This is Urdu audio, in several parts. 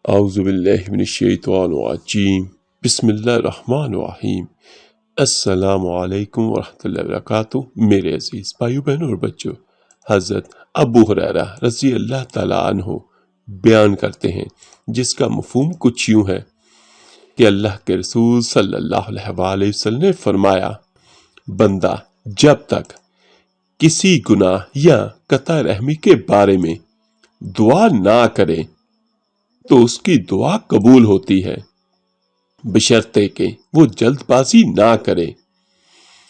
اعوذ باللہ من الشیطان الرجیم بسم اللہ الرحمن الرحیم۔ السلام علیکم ورحمۃ اللہ وبرکاتہ۔ میرے عزیز بھائیو بہنوں اور بچوں، حضرت ابو ہریرہ رضی اللہ تعالیٰ عنہ بیان کرتے ہیں، جس کا مفہوم کچھ یوں ہے کہ اللہ کے رسول صلی اللہ علیہ وآلہ وسلم نے فرمایا، بندہ جب تک کسی گناہ یا قطع رحمی کے بارے میں دعا نہ کرے تو اس کی دعا قبول ہوتی ہے، بشرطے کہ وہ جلد بازی نہ کرے۔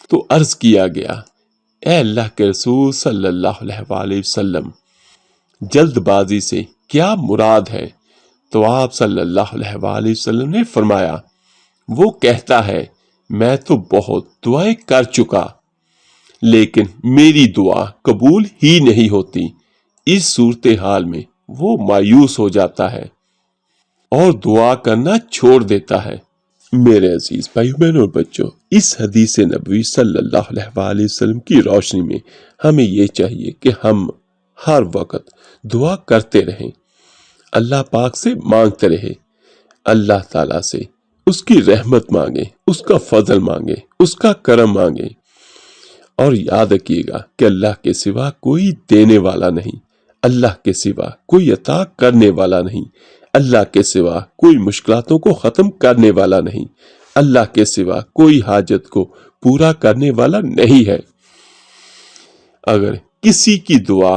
تو عرض کیا گیا، اے اللہ کے رسول صلی اللہ علیہ وآلہ وسلم، جلد بازی سے کیا مراد ہے؟ تو آپ صلی اللہ علیہ وآلہ وسلم نے فرمایا، وہ کہتا ہے میں تو بہت دعائیں کر چکا لیکن میری دعا قبول ہی نہیں ہوتی۔ اس صورتحال میں وہ مایوس ہو جاتا ہے اور دعا کرنا چھوڑ دیتا ہے۔ میرے عزیز بھائیو بہنوں اور بچوں، اس حدیث نبوی صلی اللہ علیہ وآلہ وسلم کی روشنی میں ہمیں یہ چاہیے کہ ہم ہر وقت دعا کرتے رہیں، اللہ پاک سے مانگتے رہیں، اللہ تعالیٰ سے اس کی رحمت مانگیں، اس کا فضل مانگیں، اس کا کرم مانگیں، اور یاد رکھیے گا کہ اللہ کے سوا کوئی دینے والا نہیں، اللہ کے سوا کوئی عطا کرنے والا نہیں، اللہ کے سوا کوئی مشکلاتوں کو ختم کرنے والا نہیں، اللہ کے سوا کوئی حاجت کو پورا کرنے والا نہیں ہے۔ اگر کسی کی دعا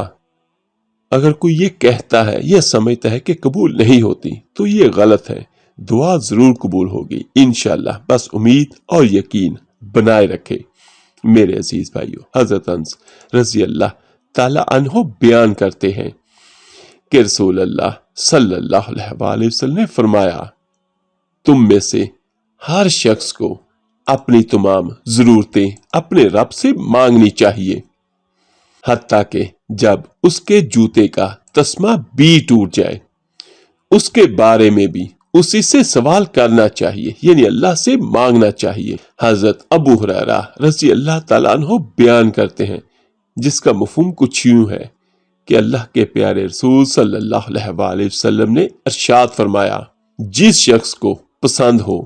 اگر کوئی یہ کہتا ہے یا سمجھتا ہے کہ قبول نہیں ہوتی تو یہ غلط ہے، دعا ضرور قبول ہوگی انشاءاللہ، بس امید اور یقین بنائے رکھے۔ میرے عزیز بھائیو، حضرت انس رضی اللہ تعالی عنہ بیان کرتے ہیں کہ رسول اللہ صلی اللہ علیہ وآلہ وسلم نے فرمایا، تم میں سے ہر شخص کو اپنی تمام ضرورتیں اپنے رب سے مانگنی چاہیے، حتیٰ کہ جب اس کے جوتے کا تسمہ بھی ٹوٹ جائے، اس کے بارے میں بھی اسی سے سوال کرنا چاہیے، یعنی اللہ سے مانگنا چاہیے۔ حضرت ابو ہریرہ رضی اللہ تعالیٰ عنہ بیان کرتے ہیں، جس کا مفہوم کچھ یوں ہے کہ اللہ کے پیارے رسول صلی اللہ علیہ وآلہ وسلم نے ارشاد فرمایا، جس شخص کو پسند ہو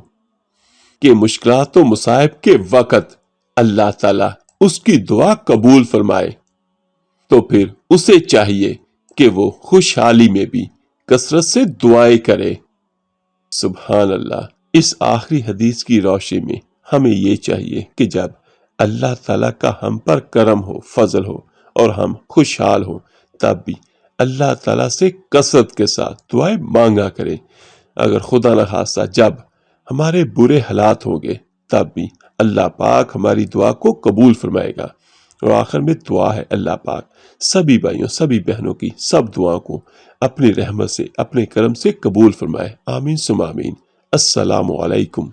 کہ مشکلات و مصائب کے وقت اللہ تعالیٰ اس کی دعا قبول فرمائے تو پھر اسے چاہیے کہ وہ خوشحالی میں بھی کثرت سے دعائیں کرے۔ سبحان اللہ۔ اس آخری حدیث کی روشنی میں ہمیں یہ چاہیے کہ جب اللہ تعالیٰ کا ہم پر کرم ہو، فضل ہو اور ہم خوشحال ہوں، تب بھی اللہ تعالیٰ سے کثرت کے ساتھ دعائیں مانگا کریں۔ اگر خدا نخواستہ جب ہمارے برے حالات ہوں گے تب بھی اللہ پاک ہماری دعا کو قبول فرمائے گا۔ اور آخر میں دعا ہے، اللہ پاک سبھی بھائیوں سبھی بہنوں کی سب دعاؤں کو اپنی رحمت سے اپنے کرم سے قبول فرمائے، آمین ثم آمین۔ السلام علیکم۔